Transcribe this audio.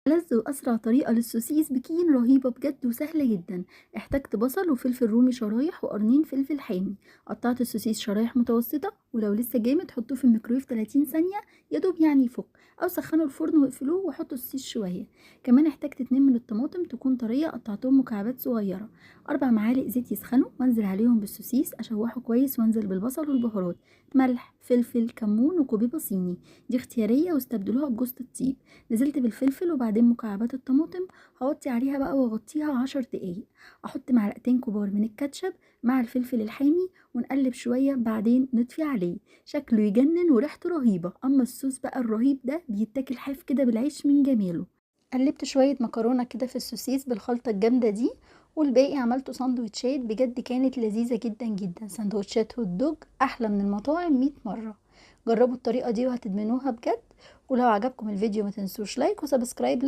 ألذ وأسرع طريقة للسوسيس بكين رهيبة بجد وسهلة جدا. احتجت بصل وفلفل رومي شرايح وقرنين فلفل حامي. قطعت السوسيس شرايح متوسطة، ولو لسه جامد حطوه في الميكرويف 30 ثانية يدوب يعني يفك، أو سخنوا الفرن واقفلوه وحطوا السوسيس شوية. كمان احتجت 2 من الطماطم تكون طرية قطعتهم مكعبات صغيرة. 4 معالق زيت يسخنوا وانزل عليهم بالسوسيس اشوحه كويس وانزل بالبصل والبهارات، ملح فلفل كمون وكوبيبة صيني، دي اختيارية واستبدلوها بجوز الطيب. نزلت بالفلفل وبعدين مكعبات الطماطم. هوطي عليها بقى واغطيها 10 دقايق. احط معلقتين كبار من الكاتشب مع الفلفل الحامي ونقلب شوية، بعدين نطفي عليه. شكله يجنن وريحته رهيبة، اما الصوص بقى الرهيب ده بيتاكل حاف كده بالعيش من جماله. قلبت شوية مكرونة كده في السوسيس بالخلطة الجامدة دي، والباقي عملته سندوتشات. بجد كانت لذيذة جدا جدا، سندوتشات هوت دوج احلى من المطاعم 100 مرة. جربوا الطريقة دي وهتدمنوها بجد. ولو عجبكم الفيديو ما تنسوش لايك وسبسكرايب